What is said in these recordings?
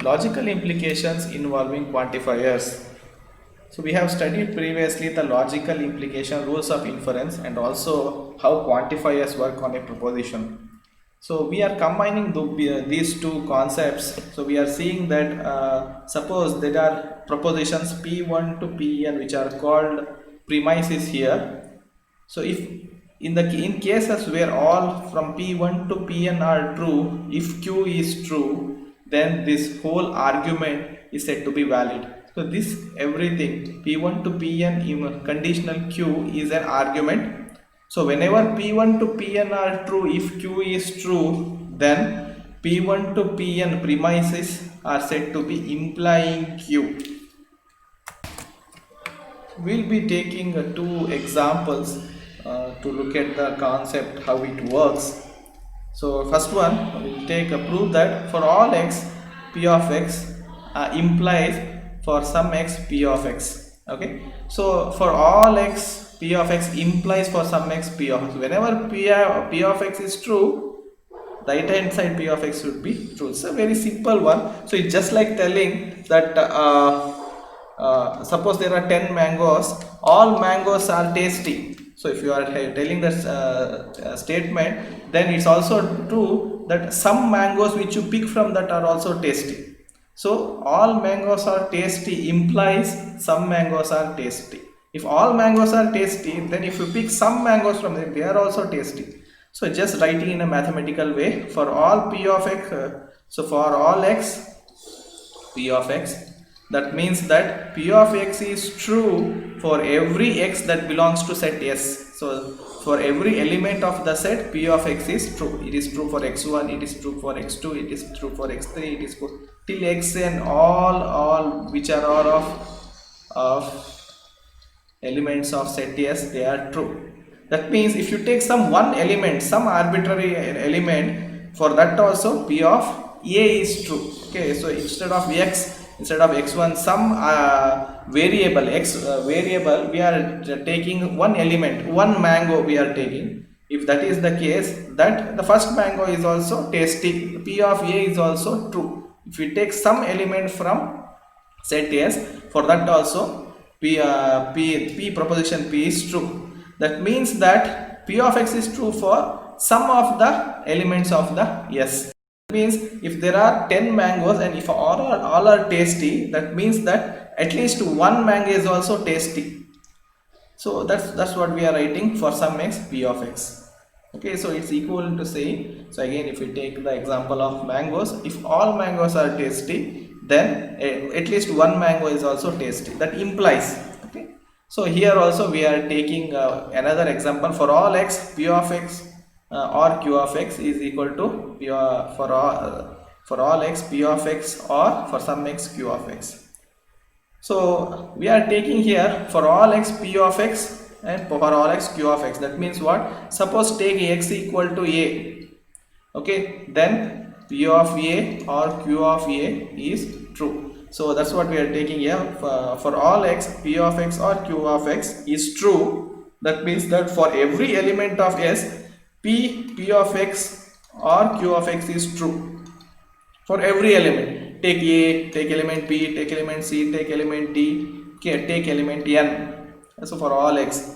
Logical implications involving quantifiers. So we have studied previously the logical implication rules of inference and also how quantifiers work on a proposition. So we are combining these two concepts. So we are seeing that suppose there are propositions P1 to Pn which are called premises here. So if in cases where all from P1 to Pn are true, if Q is true, then this whole argument is said to be valid. So this everything P1 to Pn in conditional Q is an argument. So whenever P1 to Pn are true, if Q is true, then P1 to Pn premises are said to be implying Q. We'll be taking two examples to look at the concept how it works. So first one, we'll take a proof that for all x p of x implies for some x p of x. Okay, so for all x p of x implies for some x p of x. Whenever p of x is true, right hand side p of x should be true. It's a very simple one. So it's just like telling that suppose there are 10 mangoes, all mangoes are tasty. So if you are telling that statement, then it's also true that some mangoes which you pick from that are also tasty. So all mangoes are tasty implies some mangoes are tasty. If all mangoes are tasty, then if you pick some mangoes from them, they are also tasty. So just writing in a mathematical way, for all p of x, so for all x p of x, that means that p of x is true for every x that belongs to set S. So for every element of the set, p of x is true. It is true for x1, it is true for x2, it is true for x3, it is true till xn, all which are all of elements of set S, they are true. That means if you take some one element, some arbitrary element, for that also p of A is true. Okay, so instead of x1 some variable x variable, we are taking one element, one mango we are taking. If that is the case, that the first mango is also tasty, p of A is also true. If we take some element from set S, for that also p proposition p is true. That means that p of x is true for some of the elements of the S. Means if there are 10 mangoes and if all are tasty, that means that at least one mango is also tasty. So that's what we are writing for some x p of x. Okay, so it's equivalent to saying, so again if we take the example of mangoes, if all mangoes are tasty, then at least one mango is also tasty. That implies. Okay, so here also we are taking another example for all x p of x or q of x is equal to p for all x p of x or for some x q of x. So we are taking here for all x p of x and for all x q of x. That means what? Suppose take x equal to a. Okay, then p of a or q of a is true. So that's what we are taking here. For all x p of x or q of x is true. That means that for every element of S, p of x or q of x is true for every element. Take a, take element p, take element c, take element d, take element n. So for all x.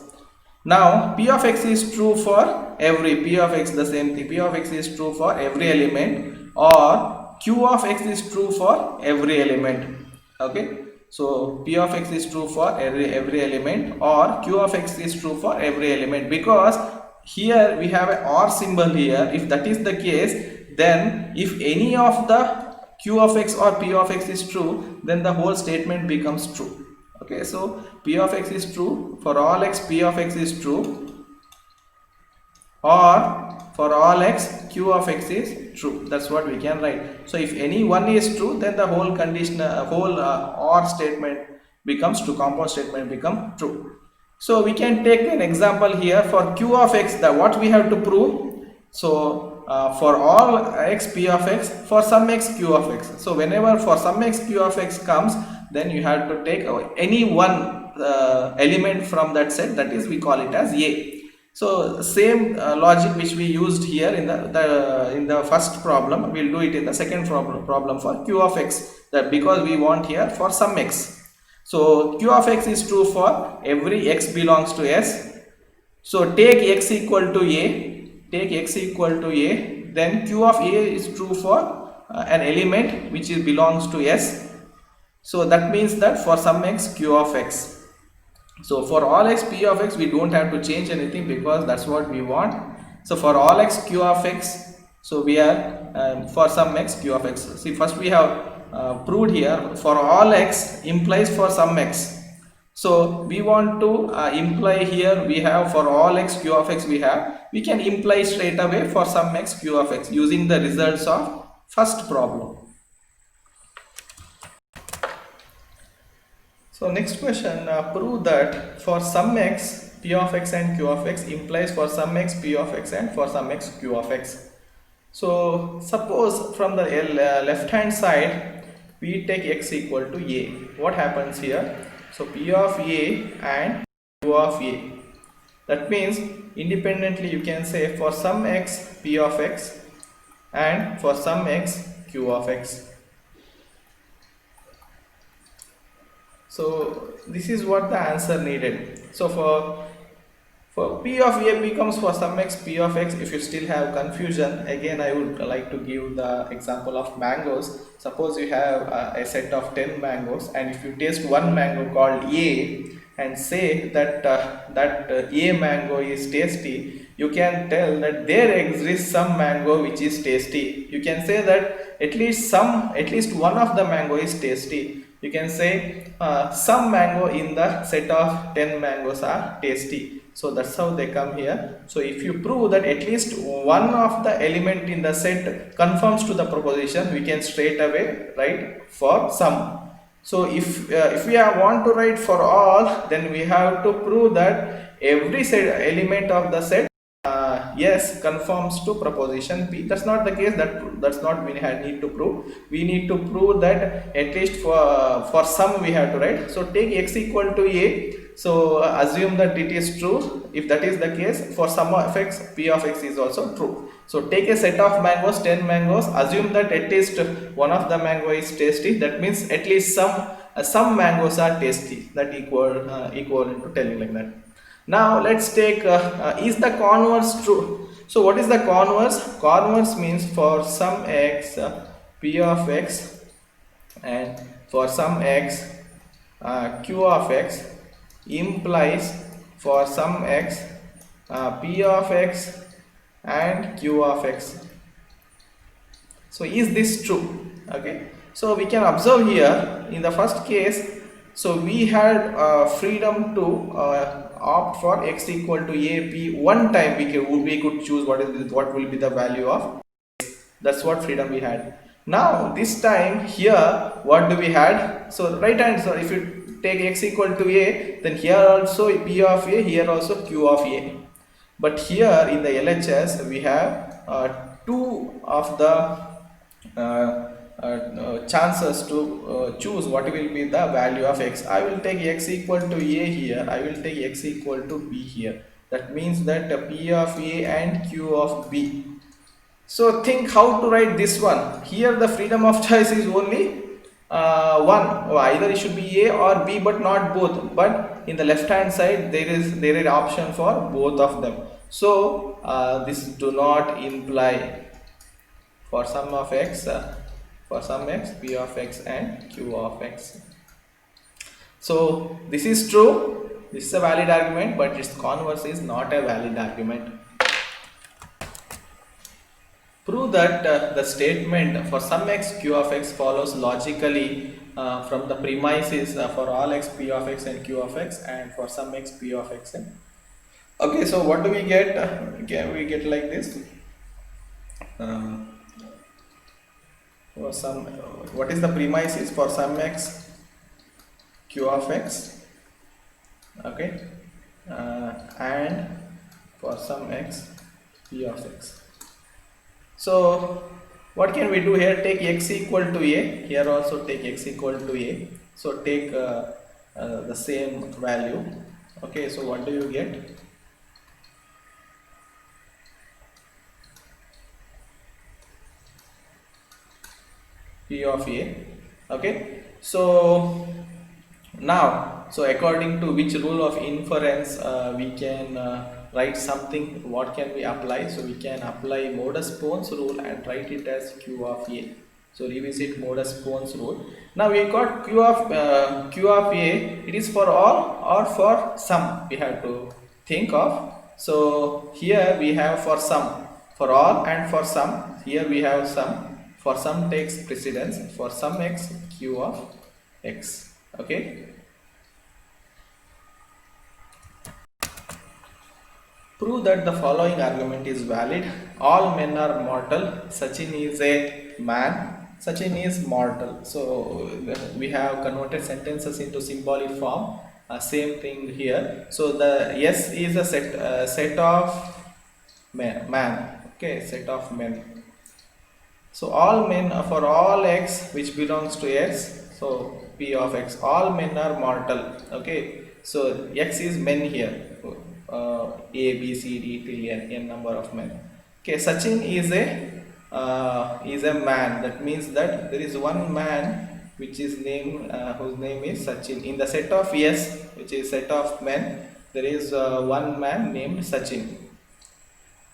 Now p of x is true for every p of x, the same thing. P of x is true for every element, or q of x is true for every element. Okay, so p of x is true for every element, or q of x is true for every element, because here we have a or symbol here. If that is the case, then if any of the q of x or p of x is true, then the whole statement becomes true. Okay, so p of x is true for all x, p of x is true, or for all x, q of x is true. That's what we can write. So if any one is true, then the whole condition, or statement becomes true, compound statement become true. So we can take an example here for q of x, that what we have to prove. So for all x p of x, for some x q of x. So whenever for some x q of x comes, then you have to take any one element from that set, that is we call it as a. So same logic which we used here in the first problem, we'll do it in the second problem for q of x, that because we want here for some x. So q of x is true for every x belongs to S. So take x equal to a, then q of a is true for an element which belongs to S. So that means that for some x q of x. So for all x p of x, we don't have to change anything because that's what we want. So for all x q of x, so we are for some x q of x. See, first we have proved here for all x implies for some x. So we want to imply here, we have for all x q of x, we can imply straight away for some x q of x using the results of first problem. So next question, prove that for some x p of x and q of x implies for some x p of x and for some x q of x. So suppose from the left hand side we take x equal to a. What happens here? So p of a and q of a. That means independently you can say for some x p of x and for some x q of x. So this is what the answer needed. So for p of a becomes for some x p of x. If you still have confusion, again I would like to give the example of mangoes. Suppose you have a set of 10 mangoes, and if you taste one mango called A and say that A mango is tasty, you can tell that there exists some mango which is tasty. You can say that at least one of the mango is tasty. You can say some mango in the set of 10 mangoes are tasty. So that's how they come here. So if you prove that at least one of the element in the set conforms to the proposition, we can straight away write for some. So if we want to write for all, then we have to prove that every set element of the set yes conforms to proposition P. That's not the case. That's not we need to prove. We need to prove that at least for some we have to write. So take x equal to a. So assume that it is true. If that is the case, for some of x p of x is also true. So take a set of mangoes, 10 mangoes. Assume that at least one of the mango is tasty. That means at least some mangoes are tasty. That equivalent to telling like that. Now let's take is the converse true? So what is the converse? Converse means for some x p of x and for some x q of x implies for some x p of x and q of x. So is this true? Okay, so we can observe here in the first case, so we had freedom to opt for x equal to a p. One time we could choose what will be the value of x. That's what freedom we had. Now this time here what do we had? So right hand, so if you take x equal to a, then here also p of a, here also q of a. But here in the LHS we have two of the chances to choose what will be the value of x. I will take x equal to a here, I will take x equal to b here. That means that p of a and q of b. So think how to write this one. Here the freedom of choice is only one, or either it should be a or b, but not both. But in the left hand side there is option for both of them. So this do not imply for some of x for some x p of x and q of x. So this is true, this is a valid argument, but its converse is not a valid argument. Prove that the statement for some x q of x follows logically from the premises for all x p of x and q of x, and for some x p of x and okay. So what do we get? We get like this. For some, what is the premises for some x q of x? Okay, and for some x p of x. So what can we do here? Take x equal to a, here also take x equal to a. So take the same value. Okay, so what do you get? P of a. Okay, so now, so according to which rule of inference we can write something, what can we apply? So we can apply Modus-Pon's rule and write it as Q of A. So revisit Modus-Pon's rule. Now we got Q of A, it is for all or for some, we have to think of. So here we have for some, for all and for some, here we have some, for some takes precedence, for some x, Q of x. Okay, prove that the following argument is valid. All men are mortal. Sachin is a man. Sachin is mortal. So we have converted sentences into symbolic form. Same thing here. So the yes is a set of man. Okay, set of men. So all men, for all x which belongs to x, so p of x, all men are mortal. Okay, so x is men here, a b c d till n number of men. Okay, Sachin is a man. That means that there is one man which is name whose name is Sachin. In the set of yes, which is set of men, there is one man named Sachin.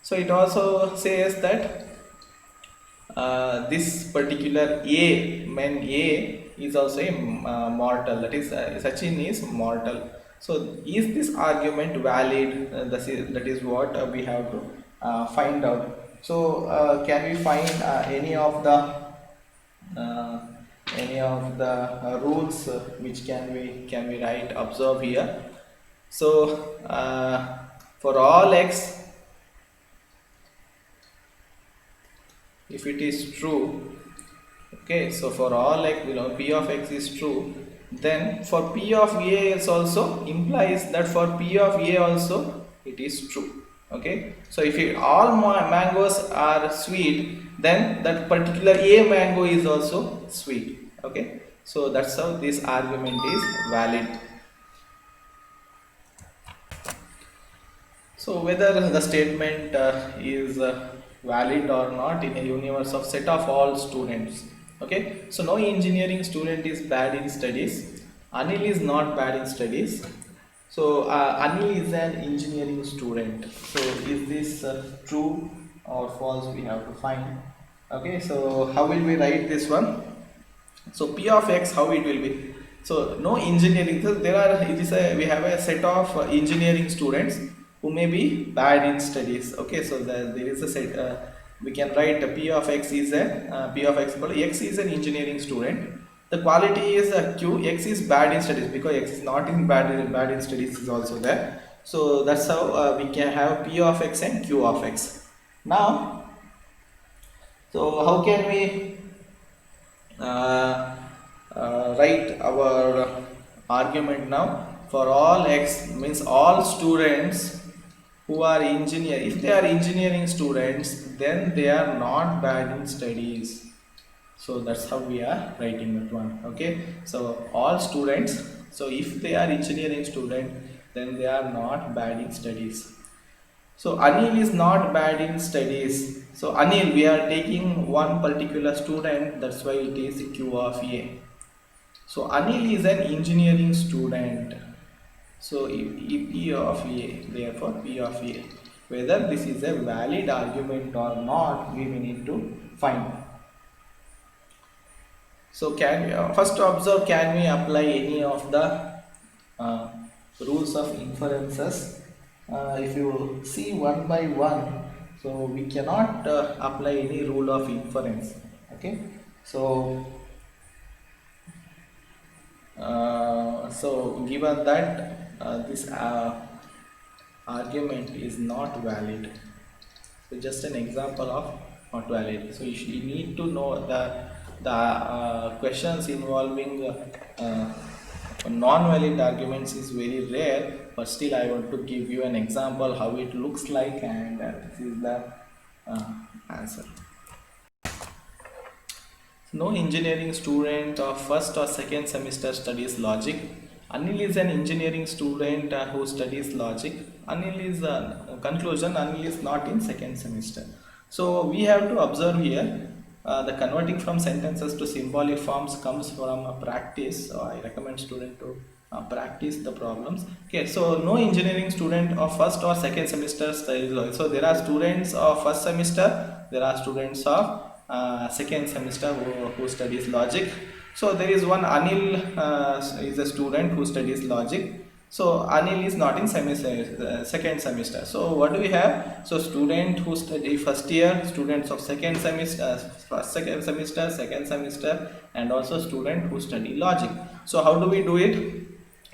So it also says that this particular man A is also a mortal, that is Sachin is mortal. So is this argument valid? That is what we have to find out. So can we find any of the rules which can we write, observe here. So for all x, if it is true, okay, so for all x, p of x is true, then for p of a is also implies that for p of a also it is true. Okay, so if all mangoes are sweet, then that particular a mango is also sweet. Okay, so that's how this argument is valid. So whether the statement is valid or not in a universe of set of all students. Okay, so no engineering student is bad in studies. Anil is not bad in studies. So Anil is an engineering student. So is this true or false? We have to find. Okay, so how will we write this one? So p of x, how it will be? So no engineering. So we have a set of engineering students who may be bad in studies. Okay, so there is a set. We can write p of x is a p of x equal to x is an engineering student. The quality is q. X is bad in studies because x is not in bad in studies is also there. So that's how we can have p of x and q of x. Now, so how can we write our argument now? For all x means all students who are engineer, if they are engineering students, then they are not bad in studies. So that's how we are writing that one. Okay, so all students, so if they are engineering student, then they are not bad in studies. So Anil is not bad in studies. So Anil, we are taking one particular student, that's why it is q of a. So Anil is an engineering student. So if p of a, therefore p of a. Whether this is a valid argument or not, we will need to find. So can first observe, can we apply any of the rules of inferences? If you see one by one, so we cannot apply any rule of inference. Okay, so given that this argument is not valid, so just an example of not valid. So you need to know the questions involving non-valid arguments is very rare, but still I want to give you an example how it looks like, and this is the answer. No engineering student of first or second semester studies logic. Anil is an engineering student who studies logic. Anil is conclusion. Anil is not in second semester. So we have to observe here the converting from sentences to symbolic forms comes from a practice. So I recommend student to practice the problems. Okay, so no engineering student of first or second semester studies logic. So there are students of first semester. There are students of second semester who studies logic. So there is one Anil is a student who studies logic. So Anil is not in second semester. So what do we have? So student who study first year, students of second semester, second semester, and also student who study logic. So how do we do it?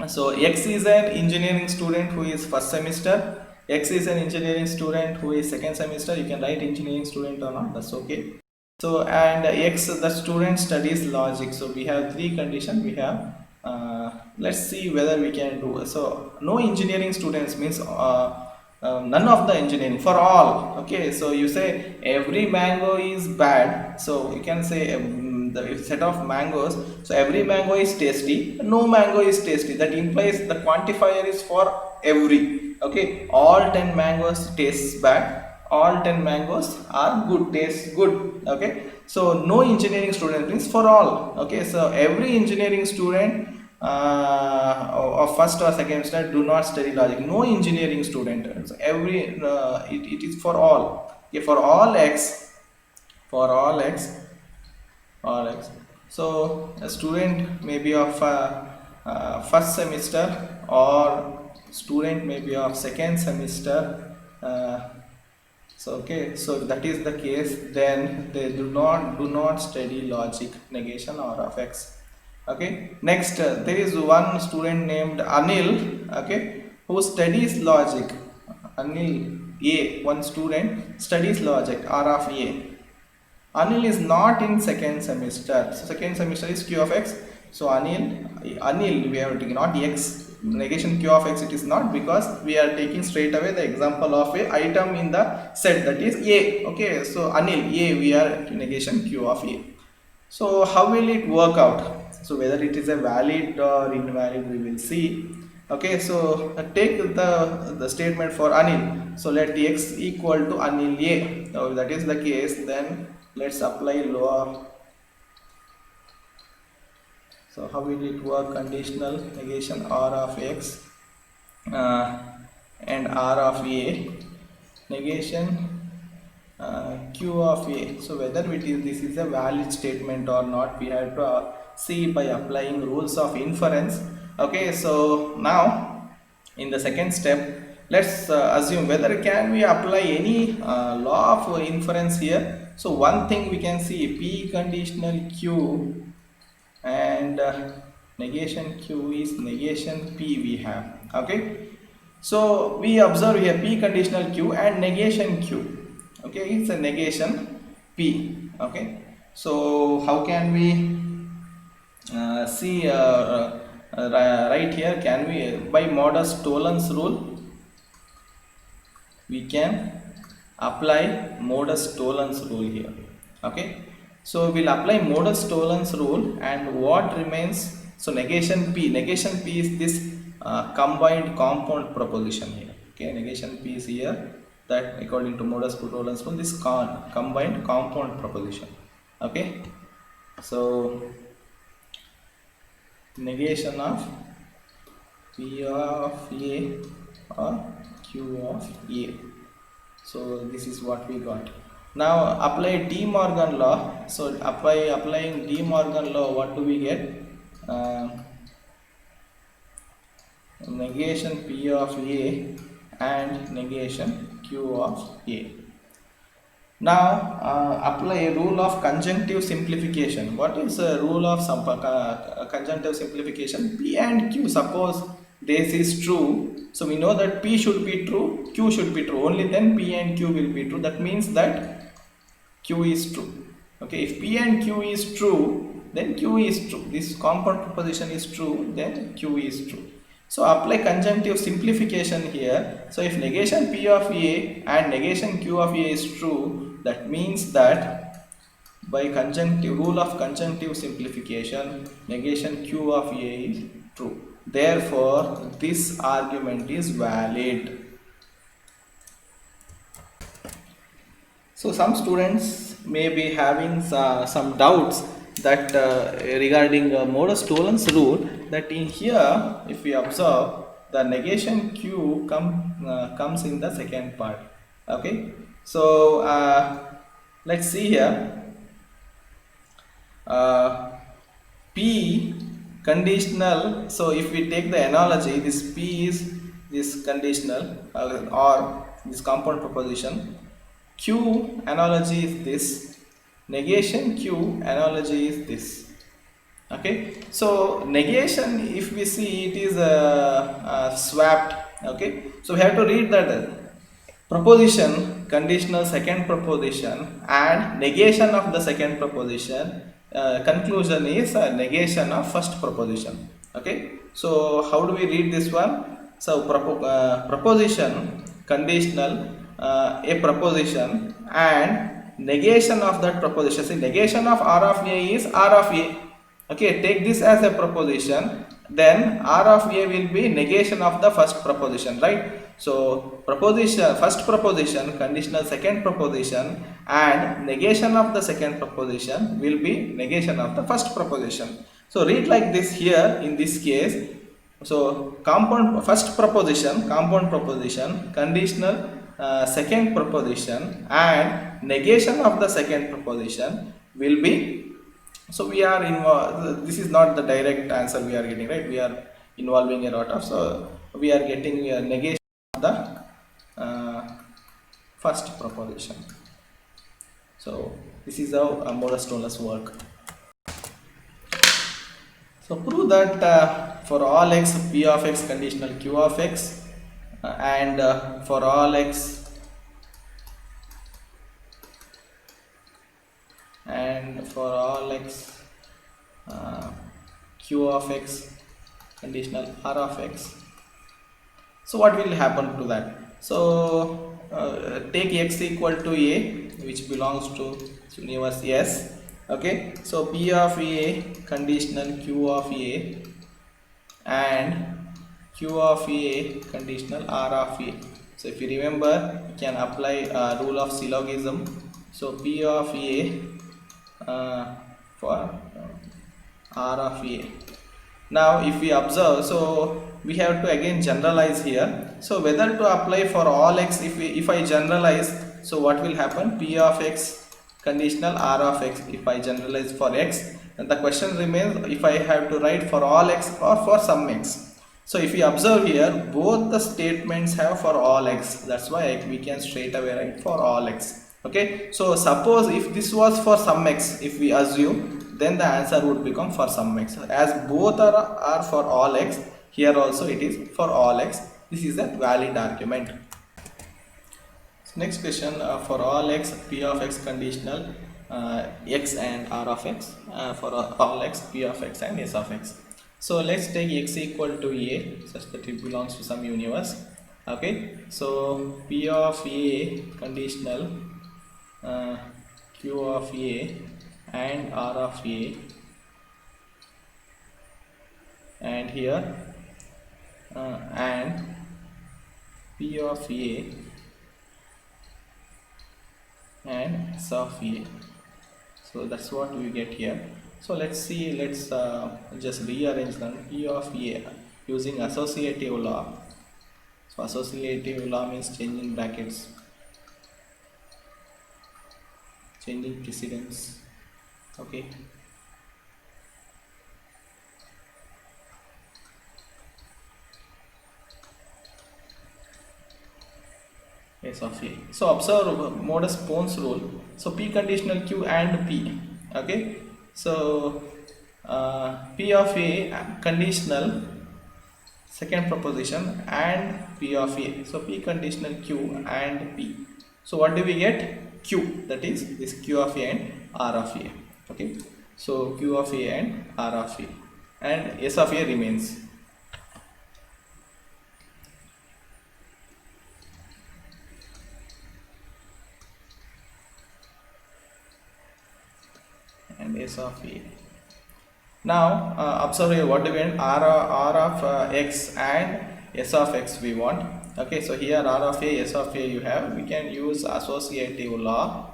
So X is an engineering student who is first semester. X is an engineering student who is second semester. You can write engineering student or not, that's okay. So and X, the student studies logic. So we have three conditions. We have let's see whether we can do. So no engineering students means none of the engineering, for all. Okay, so you say every mango is bad, so you can say the set of mangoes, so every mango is tasty, no mango is tasty. That implies the quantifier is for every. Okay, all 10 mangoes tastes bad, all 10 mangoes are good, taste good. Okay, so no engineering student means for all. Okay, so every engineering student of first or second standard do not study logic. No engineering student. So every it is for all. Okay, for all X, for all X, all X. So a student may be of first semester, or student may be of second semester. So okay, so if that is the case, then they do not study logic, negation or of X. Okay, next there is one student named Anil, okay, who studies logic. Anil A, one student studies logic, R of A. Anil is not in second semester. So second semester is Q of X. So Anil we have taken not X, negation Q of X it is not, because we are taking straight away the example of a item in the set, that is A. Okay, so Anil A, we are negation Q of A. So how will it work out? So whether it is a valid or invalid we will see. Okay, so take the statement for Anil. So let X equal to Anil A. Now if that is the case, then let's apply law. So how will it work? Conditional negation R of X and R of A, negation Q of A. So whether this is a valid statement or not, we have to see by applying rules of inference. Okay, so now in the second step, let's assume whether can we apply any law of inference here. So one thing we can see, P conditional Q and negation Q is negation P we have. Okay, so we observe here P conditional Q and negation Q. Okay, it's a negation P. Okay, so how can we see right here? Can we by modus tollens rule we can apply modus tollens rule here. Okay, so we'll apply modus tollens rule, and what remains? So negation P is this combined compound proposition here. Okay, negation P is here, that according to modus tollens rule, this combined compound proposition. Okay, so negation of P of A or Q of A. So this is what we got. Now apply De Morgan law. So applying De Morgan law, what do we get? Negation P of A and negation Q of A. Now apply a rule of conjunctive simplification. What is a rule of conjunctive simplification? P and Q, suppose this is true, so we know that P should be true, Q should be true, only then P and Q will be true. That means that Q is true. Okay, if P and Q is true, then Q is true. This compound proposition is true, then Q is true. So apply conjunctive simplification here. So if negation P of A and negation Q of A is true, that means that by conjunctive rule of conjunctive simplification, negation Q of A is true. Therefore, this argument is valid. So some students may be having some doubts that regarding modus tollens rule, that in here if we observe the negation Q comes in the second part. Okay, so let's see here. P conditional. So if we take the analogy, this P is this conditional or this compound proposition. Q analogy is this, negation Q analogy is this. Okay, so negation, if we see, it is swapped. Okay, so we have to read that proposition, conditional second proposition, and negation of the second proposition, conclusion is negation of first proposition. Okay, so how do we read this one? So proposition, conditional, a proposition, and negation of that proposition. See, negation of R of A is R of A. Okay, take this as a proposition, then R of A will be negation of the first proposition, right? So proposition, first proposition, conditional second proposition, and negation of the second proposition will be negation of the first proposition. So read like this here in this case. So compound first proposition, compound proposition, conditional second proposition, and negation of the second proposition will be. So we are in this is not the direct answer we are getting, right? We are involving a lot of, so we are getting a negation of the first proposition. So this is how modus tollens work. So prove that for all x P of x conditional Q of x, and for all x Q of x conditional R of x. So what will happen to that? So take x equal to A, which belongs to universe S. Okay, so P of A conditional Q of A and Q of A conditional R of A. So if you remember, you can apply rule of syllogism. So P of A for R of A. Now if we observe, so we have to again generalize here. So whether to apply for all x, if I generalize, so what will happen? P of x conditional R of x. If I generalize for x, then the question remains if I have to write for all x or for some x. So if you observe here, both the statements have for all x. That's why we can straight away write for all x. Okay, so suppose if this was for some x, if we assume, then the answer would become for some x. As both are for all x, here also it is for all x. This is a valid argument. So next question, for all x P of x conditional x and R of x, for all x P of x and S of x. So let's take x equal to A such that it belongs to some universe. Okay, so P of A conditional Q of A and R of A, and here and P of A and S of A. So that's what we get here. So let's see, let's just rearrange them. P of A using associative law. So associative law means changing brackets, changing precedence. Okay, S of A. So observe modus ponens rule. So P conditional Q and P. Okay, so P of A conditional second proposition and P of A. So P conditional Q and P. So what do we get? Q, that is this Q of A and R of A. Okay, So Q of A and R of A, and S of A remains. And S of A. Now observe here, what do we want? R of X and S of X we want. Okay, so here R of A, S of A you have. We can use associative law.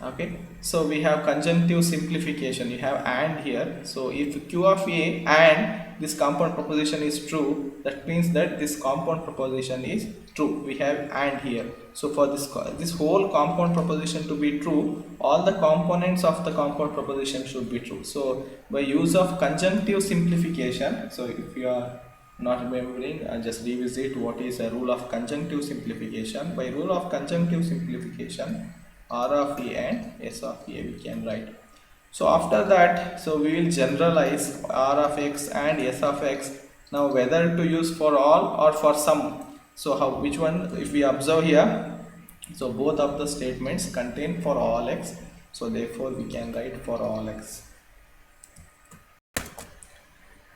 Okay, so we have conjunctive simplification. You have and here. So if Q of A and this compound proposition is true, that means that this compound proposition is true. We have and here. So for this whole compound proposition to be true, all the components of the compound proposition should be true. So by use of conjunctive simplification, so if you are not remembering, just revisit what is a rule of conjunctive simplification. By rule of conjunctive simplification, R of A and S of A we can write. So after that, so we will generalize R of X and S of X. Now whether to use for all or for some. So how, which one, if we observe here, so both of the statements contain for all X. So therefore we can write for all X.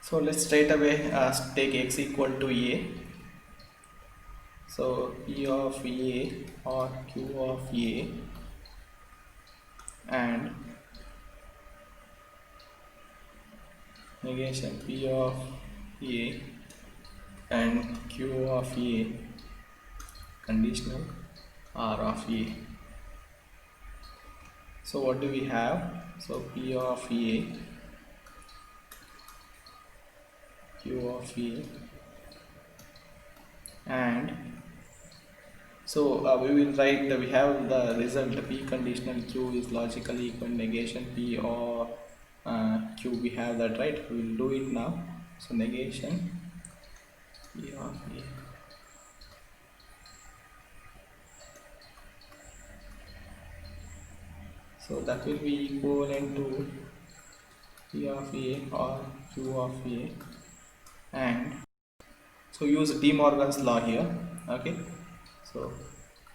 So let's straight away take X equal to A. So P of A or Q of A and negation P of A and Q of A conditional R of A. So what do we have? So P of A, Q of A, and so we will write, we have the result P conditional Q is logically equal negation P or Q. We have that, right? We will do it now. So negation P of A. So that will be equivalent to P of A or Q of A, and so use De Morgan's law here. Okay, so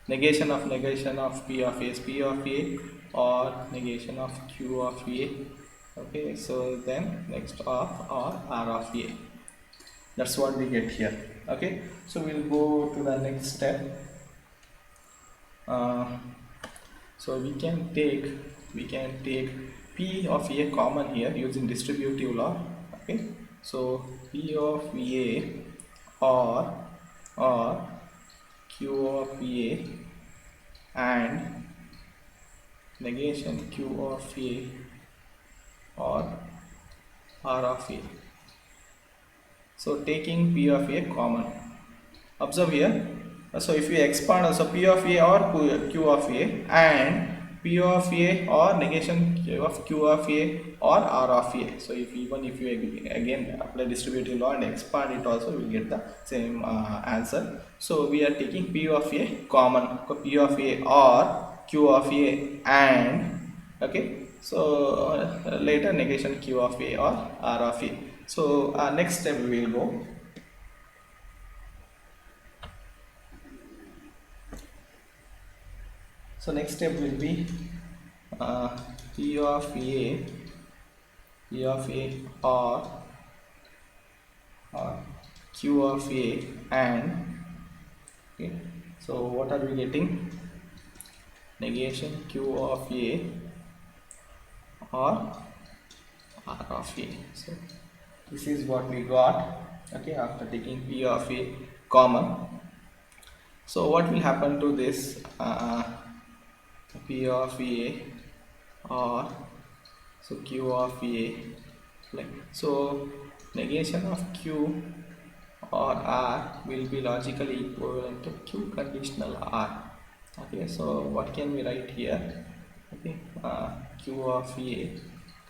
negation of P of A is P of A or negation of Q of A. Okay, so then next of or R of A. That's what we get here. Okay, so we'll go to the next step. So we can take P of A common here using distributive law. Okay, so P of A or Q of A and negation Q of A or R of A. So taking P of A common, observe here. So if we expand, also P of A or Q of A and P of A or negation of Q of A or R of A. So if you again apply distributive law and expand it, also we will get the same answer. So we are taking P of A common, P of A or Q of A and, okay, so later negation Q of A or R of A. So next step we will go. So next step will be P of A or Q of A and, okay, so what are we getting? Negation Q of A or R of A. So this is what we got, okay, after taking P of A common. So what will happen to this P of A or so Q of A, like, so negation of Q or R will be logically equivalent to Q conditional R. Okay, so what can we write here? Okay, Q of A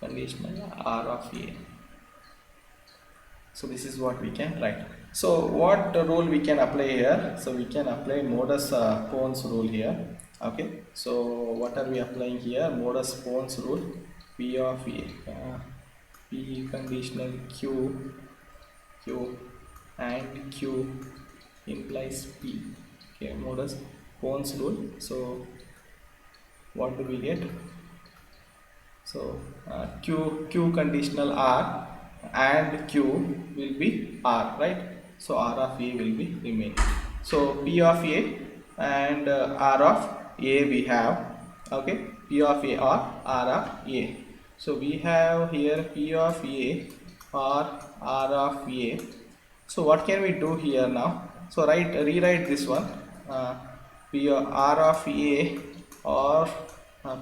conditional R of A. So this is what we can write. So what rule we can apply here? So we can apply modus ponens rule here. Okay, so what are we applying here? Modus ponens rule. P of A, P conditional Q and Q implies P. Okay, modus Pohn's rule. So what do we get? So q conditional r and q will be r, right? So r of a will be remain. So p of a and r of a we have, okay, p of a or r of a. So we have here p of a or r of a. So what can we do here now? So rewrite this one, p of r of a or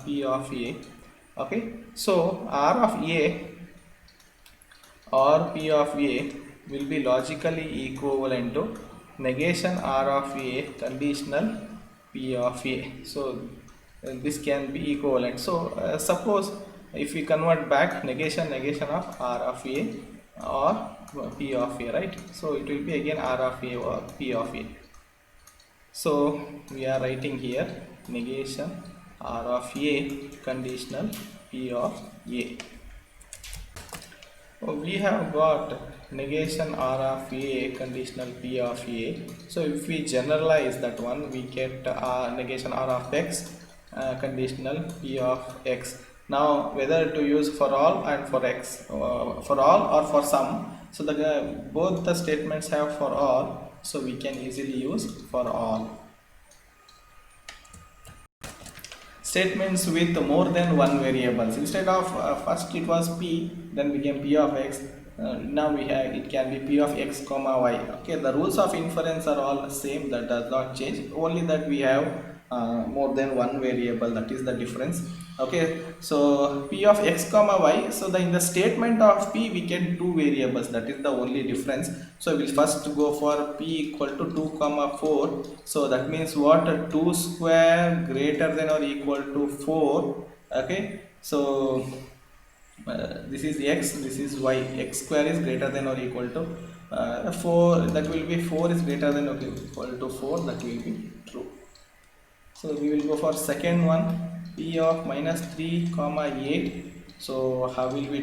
p of a. Okay, so r of a or p of a will be logically equivalent to negation r of a conditional p of a. So this can be equivalent. So suppose if we convert back negation of r of a or p of a, right? So it will be again r of a or p of a. So we are writing here negation r of a conditional p of a. We have got negation r of a conditional p of a. So if we generalize that one, we get negation r of x conditional p of x. Now whether to use for all and for x, for all or for some. So both the statements have for all, so we can easily use for all. Statements with more than one variables. Instead of first it was p, then became p of x. Now we have, it can be p of x comma y. Okay, the rules of inference are all the same, that does not change, only that we have more than one variable, that is the difference. Okay, so p of x comma y, so in the statement of p we get two variables, that is the only difference. So we'll first go for p equal to 2 comma 4. So that means what? 2 square greater than or equal to 4. Okay, so this is x, this is y. X square is greater than or equal to 4, that will be 4 is greater than or equal to 4, that will be true. So we will go for second one, p of minus 3 comma 8. So how will we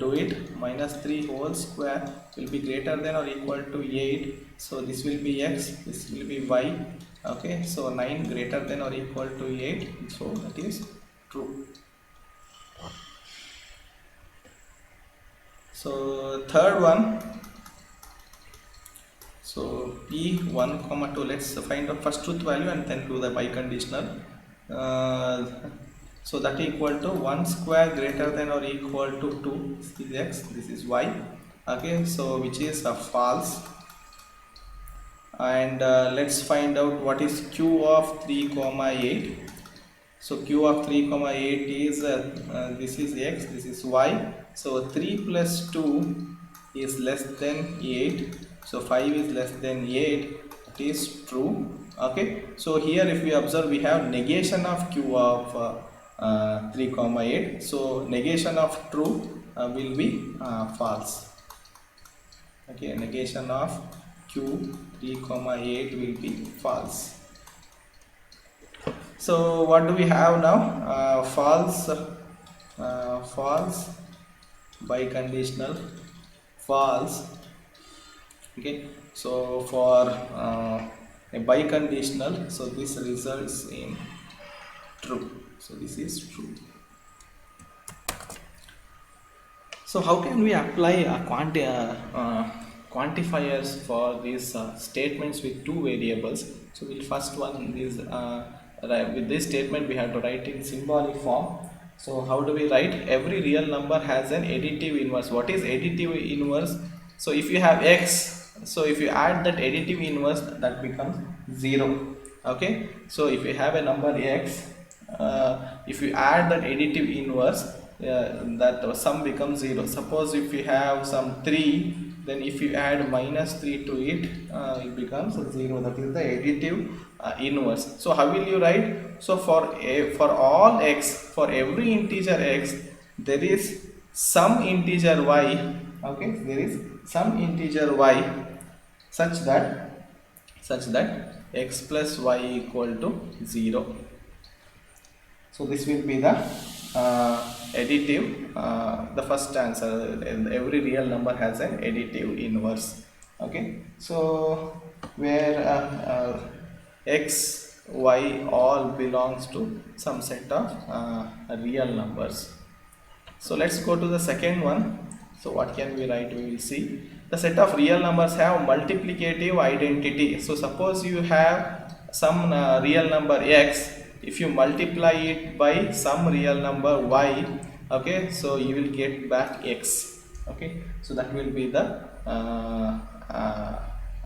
do it? Minus 3 whole square will be greater than or equal to 8. So this will be x, this will be y. Okay, so 9 greater than or equal to 8. So that is true. So third one. So p1 comma 2, let's find the first truth value and then do the biconditional. So that equal to 1 square greater than or equal to 2. This is x, this is y. Okay, so which is false. And let's find out what is q of 3 comma 8. So q of 3 comma 8 is this is x, this is y. So 3 plus 2 is less than 8. So 5 is less than 8. It is true. Okay, so here if we observe, we have negation of q of 3 comma 8. So negation of true will be false. Okay, negation of q 3 comma 8 will be false. So what do we have now? False, false, biconditional, false. Okay, so for a biconditional, so this results in true. So this is true. So how can we apply quantifiers for these statements with two variables? So we'll first one is with this statement we have to write in symbolic form. So how do we write? Every real number has an additive inverse. What is additive inverse? So if you have x, so if you add that additive inverse, that becomes 0. Okay, so if you have a number x, if you add that additive inverse, that sum becomes 0. Suppose if you have some 3, then if you add minus 3 to it, it becomes 0. That is the additive inverse. So how will you write? So for all x, for every integer x, there is some integer y. Okay, there is some integer y such that x plus y equal to 0. So this will be the additive, the first answer. Every real number has an additive inverse. Okay, so where x, y all belongs to some set of real numbers. So let's go to the second one. So what can we write? We will see the set of real numbers have multiplicative identity. So suppose you have some real number x, if you multiply it by some real number y, okay, so you will get back x. Okay, so that will be the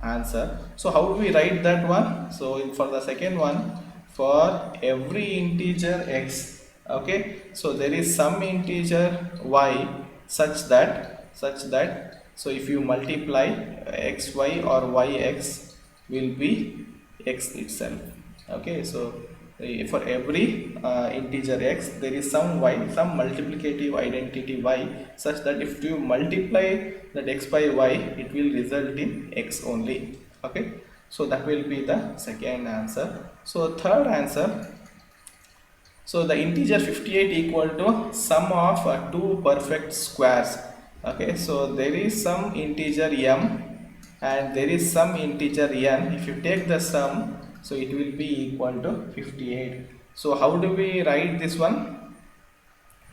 answer. So how do we write that one? So for the second one, for every integer x, okay, so there is some integer y such that so if you multiply xy or yx will be x itself. Okay, so for every integer x there is some y, some multiplicative identity y, such that if you multiply that x by y it will result in x only. Okay, so that will be the second answer. So third answer, so the integer 58 equal to sum of two perfect squares. Okay, so there is some integer m and there is some integer n. If you take the sum, so it will be equal to 58. So how do we write this one?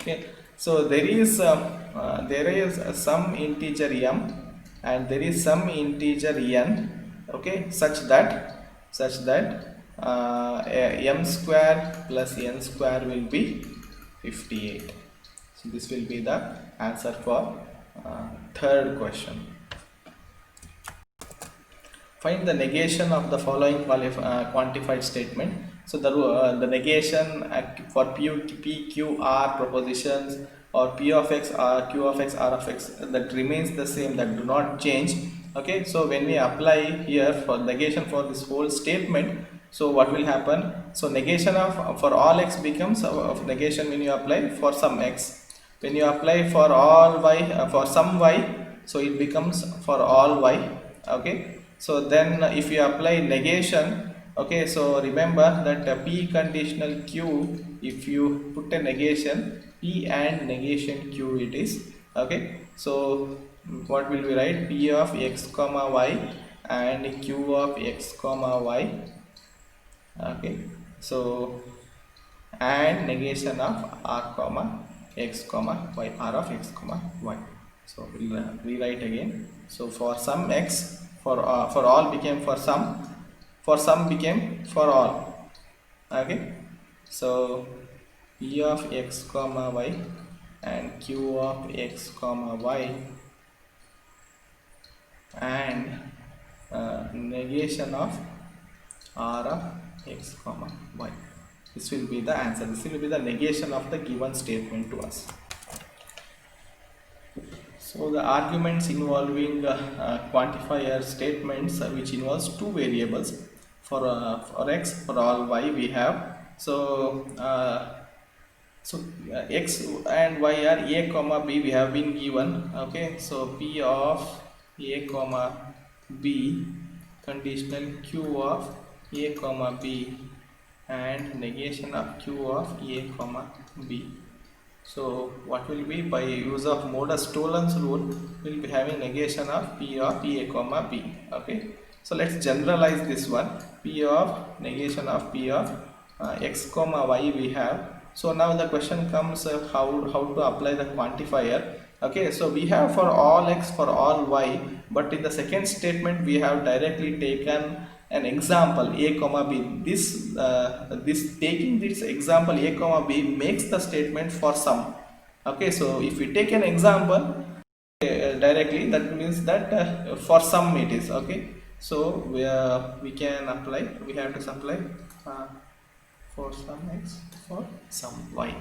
Okay, so there is some integer m and there is some integer n. Okay, such that m square plus n square will be 58. So this will be the answer for third question. Find the negation of the following quantified statement. So the negation for p, q, r propositions or p of x, q of x, r of x, that remains the same, that do not change. Okay, so when we apply here for negation for this whole statement, so what will happen? So negation of for all x becomes of negation when you apply for some x. When you apply for all y, for some y, so it becomes for all y. Okay, so then if you apply negation, okay, so remember that p conditional q, if you put a negation, p and negation q it is. Okay, so what will we write? P of x comma y and q of x comma y. Okay, so and negation of r comma x comma y, r of x comma y. So we'll rewrite again. So for some x, for all became for some became for all. Okay, so p of x comma y and q of x comma y and negation of r of x comma y. This will be the answer. This will be the negation of the given statement to us. So the arguments involving quantifier statements which involves two variables. For x, for all y we have. So x and y are a comma b we have been given. Okay, so p of a comma b conditional q of a comma b and negation of q of a comma b. So what will be, by use of modus tollens rule, we will be having negation of p of a comma b. Okay, so let's generalize this one. P of negation of p of x comma y we have. So now the question comes how to apply the quantifier. Okay, so we have for all x, for all y, but in the second statement we have directly taken an example a comma b. This taking this example a comma b makes the statement for sum. Okay, so if we take an example directly, that means that for sum it is. Okay, so we can apply, we have to supply for some x, for some y.